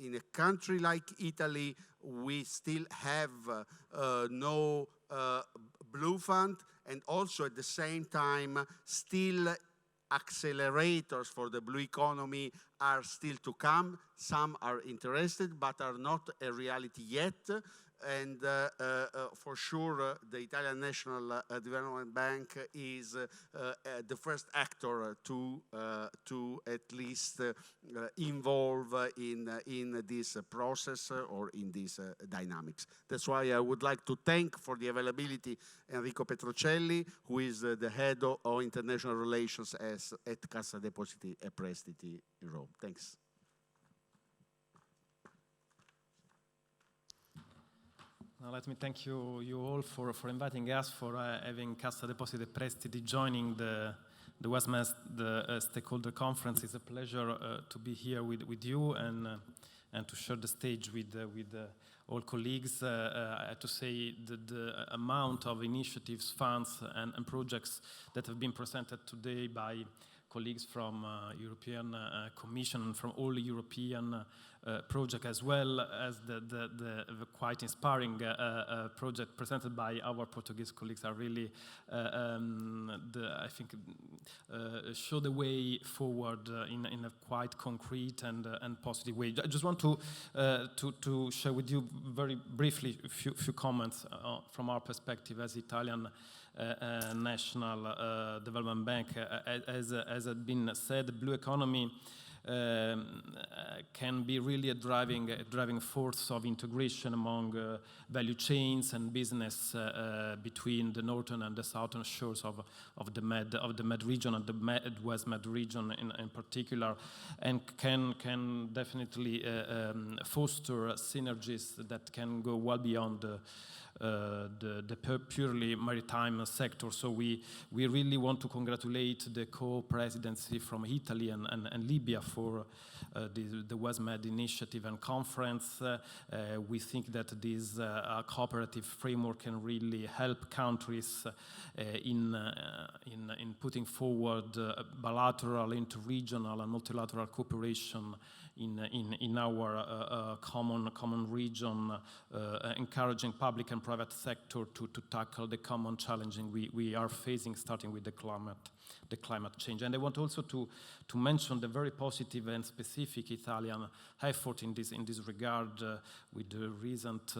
in a country like Italy, we still have no blue fund, and also at the same time, still accelerators for the blue economy are still to come. Some are interested, but are not a reality yet. And for sure, the Italian National Development Bank is the first actor to at least involve in this process or in these dynamics. That's why I would like to thank for the availability Enrico Petricelli, who is the head of international relations at Cassa Depositi e Prestiti in Rome. Thanks. Now let me thank you all for inviting us, for having Cassa Depositi e Prestiti joining the WestMED stakeholder conference. It's a pleasure to be here with you and to share the stage with all colleagues. I have to say that the amount of initiatives, funds, and projects that have been presented today by colleagues from European Commission and from all European project, as well as the quite inspiring project presented by our Portuguese colleagues, are really, I think, show the way forward in a quite concrete and positive way. I just want to share with you very briefly a few comments from our perspective as Italian National Development Bank. As had been said, the blue economy can be really a driving force of integration among value chains and business between the northern and the southern shores of the Med region and the WestMED region in particular, and can definitely foster synergies that can go well beyond the purely maritime sector. So we really want to congratulate the co-presidency from Italy and Libya for the WestMED initiative and conference. We think that this cooperative framework can really help countries in putting forward bilateral, interregional, and multilateral cooperation in our common region, encouraging public and private sector to tackle the common challenges we are facing, starting with the climate change. And I want also to mention the very positive and specific Italian effort in this regard with the recent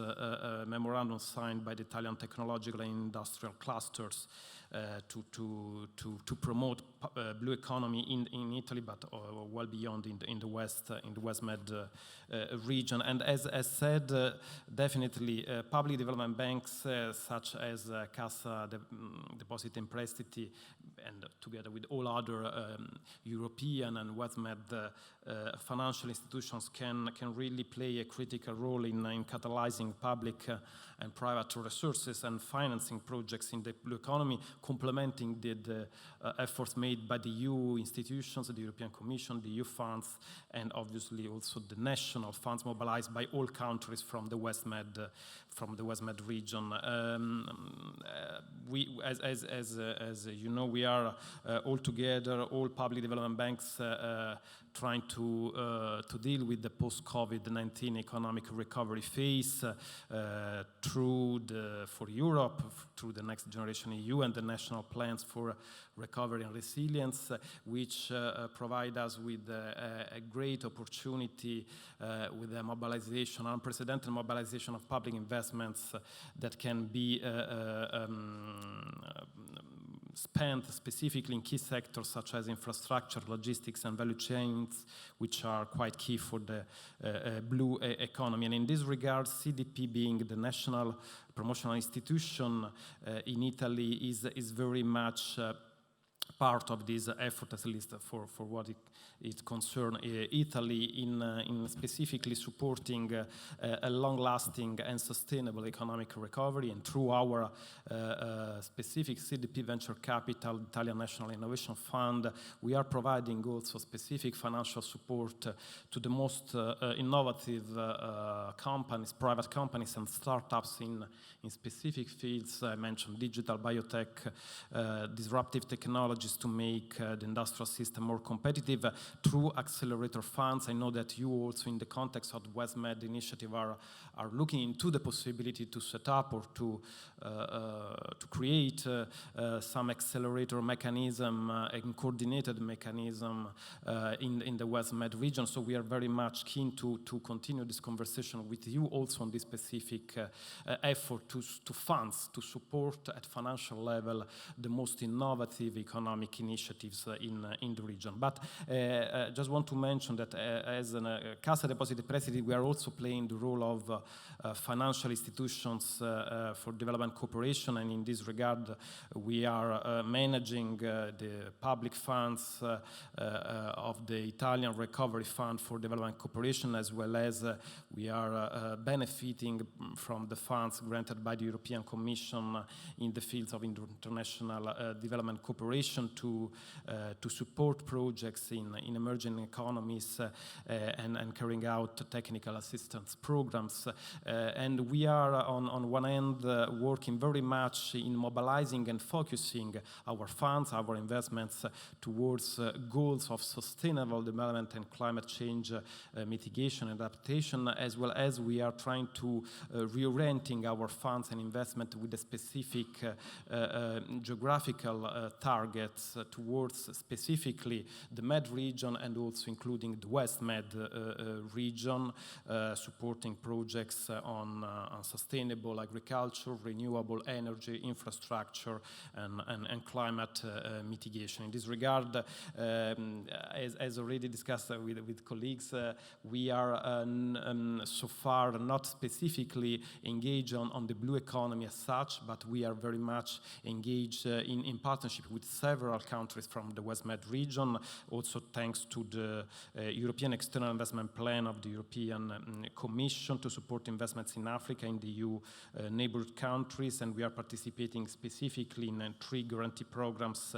memorandum signed by the Italian technological and industrial clusters to promote blue economy in Italy, but well beyond in the WestMED region. And as said, definitely public development banks such as Cassa Depositi e Prestiti, and together with all other European and WestMED financial institutions can really play a critical role in catalyzing public and private resources and financing projects in the blue economy, complementing the efforts made by the EU institutions, the European Commission, the EU funds, and obviously also the national funds mobilized by all countries from the WestMED region. We, as you know, we are all together, all public development banks, trying to deal with the post-COVID-19 economic recovery phase for Europe, through the Next Generation EU and the national plans for recovery and resilience, which provide us with a great opportunity with the mobilization, unprecedented mobilization of public investments that can be spent specifically in key sectors such as infrastructure, logistics, and value chains, which are quite key for the blue economy. And in this regard, CDP, being the national promotional institution in Italy, is very much part of this effort, at least for what it concerns Italy, in specifically supporting a long-lasting and sustainable economic recovery. And through our specific CDP Venture Capital, Italian National Innovation Fund, we are providing also specific financial support to the most innovative companies, private companies and startups in specific fields. I mentioned digital, biotech, disruptive technology, technologies to make the industrial system more competitive through accelerator funds. I know that you also, in the context of the WestMED initiative, are looking into the possibility to set up or to create some accelerator mechanism and coordinated mechanism in the WestMED region. So we are very much keen to continue this conversation with you also on this specific effort to funds, to support at financial level the most innovative economic initiatives in the region. But I just want to mention that as a Cassa Depositi Prestiti, we are also playing the role of financial institutions for development cooperation, and in this regard we are managing the public funds of the Italian Recovery Fund for Development Cooperation, as well as we are benefiting from the funds granted by the European Commission in the fields of international development cooperation to support projects in emerging economies and carrying out technical assistance programs. And we are on one end working very much in mobilizing and focusing our funds, our investments towards goals of sustainable development and climate change mitigation and adaptation, as well as we are trying to reorienting our funds and investment with a specific geographical targets towards specifically the Med region and also including the WestMed region, supporting projects on sustainable agriculture, renewable energy, infrastructure, and climate mitigation. In this regard, as already discussed with colleagues, we are so far not specifically engaged on the blue economy as such, but we are very much engaged in partnership with several countries from the WestMed region, also thanks to the European External Investment Plan of the European Commission to support investments in Africa, in the EU neighborhood countries, and we are participating specifically in 3 guarantee programs,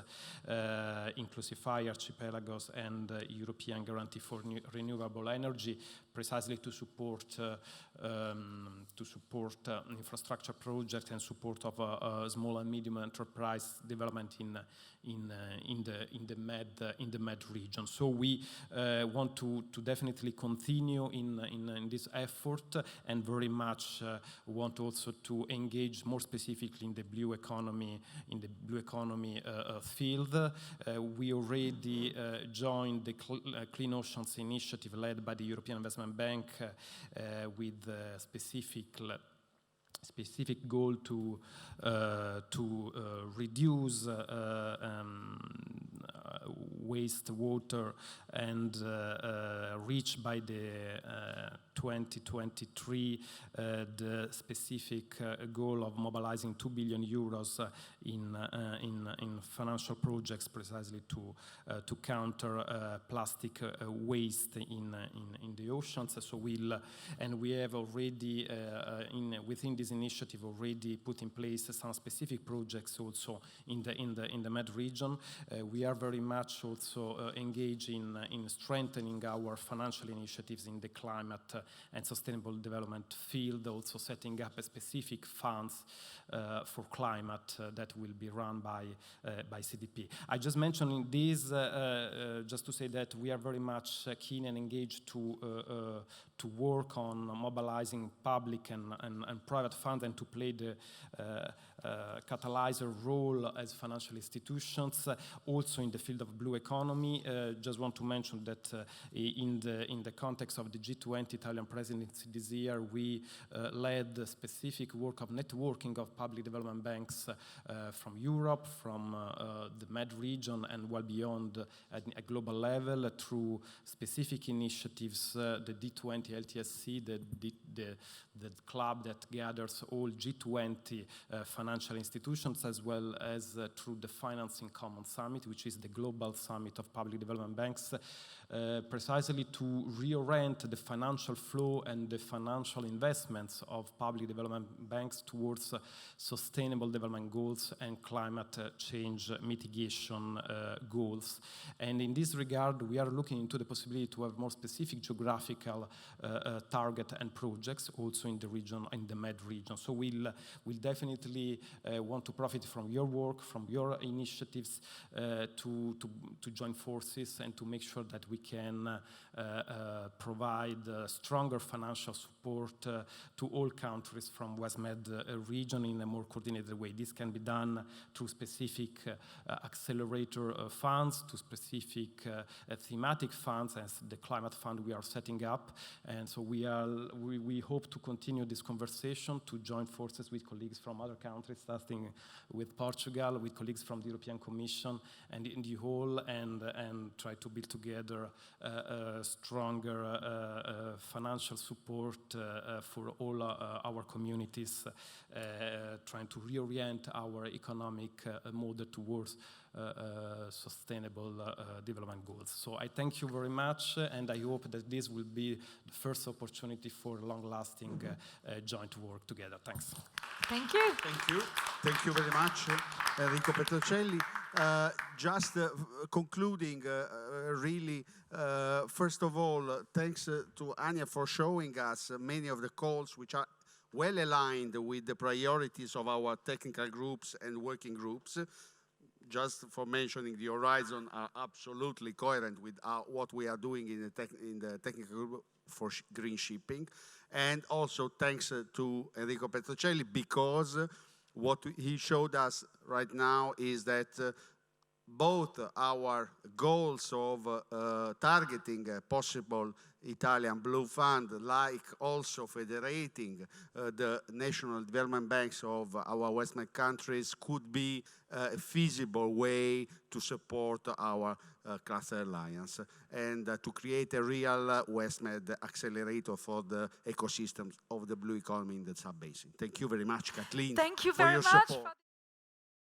Inclusify, Archipelagos, and European Guarantee for Renewable Energy, precisely to support infrastructure projects and support of small and medium enterprise development in the Med region. So we want to definitely continue in this effort, and very much want also to engage more specifically in the blue economy field. We already joined the Clean Oceans Initiative led by the European Investment Bank with specific goal to reduce wastewater and reach by the 2023 the specific goal of mobilizing 2 billion euros in financial projects precisely to counter plastic waste in the oceans. So we have already within this initiative already put in place some specific projects also in the Med region. We are very much also engaged in strengthening our financial initiatives in the climate and sustainable development field, also setting up a specific funds for climate that will be run by CDP. I just mentioned this just to say that we are very much keen and engaged to work on mobilizing public and private funds and to play the catalyzer role as financial institutions, also in the field of blue economy. Just want to mention that in the context of the G20 Italian presidency this year, we led the specific work of networking of public development banks from Europe, from the Med region, and well beyond at a global level through specific initiatives, the D20 LTSC, the club that gathers all G20 financial institutions, as well as through the Financing Commons Summit, which is the global summit of public development banks, precisely to reorient the financial flow and the financial investments of public development banks towards sustainable development goals and climate change mitigation goals. And in this regard, we are looking into the possibility to have more specific geographical target and projects also in the region, in the Med region. So we'll definitely want to profit from your work, from your initiatives, to join forces and to make sure that we can provide stronger financial support to all countries from WestMed region in a more coordinated way. This can be done through specific accelerator funds, to specific thematic funds, as the climate fund we are setting up. And so we hope to continue this conversation, to join forces with colleagues from other countries, starting with Portugal, with colleagues from the European Commission and in the whole, and try to build together stronger financial support for all our communities, trying to reorient our economic model towards sustainable development goals. So I thank you very much, and I hope that this will be the first opportunity for long-lasting joint work together. Thanks. Thank you. Thank you. Thank you very much, Enrico Petricelli. Just concluding, really, first of all, thanks to Anja for showing us many of the calls which are well aligned with the priorities of our technical groups and working groups. Just for mentioning, the horizon are absolutely coherent with what we are doing in the technical group for green shipping. And also thanks to Enrico Petricelli, because what he showed us right now is that both our goals of targeting a possible Italian blue fund, like also federating the national development banks of our WestMed countries, could be a feasible way to support our cluster alliance and to create a real WestMed accelerator for the ecosystems of the blue economy in the sub-basin. Thank you very much, Kathleen. Thank you for very your much. support.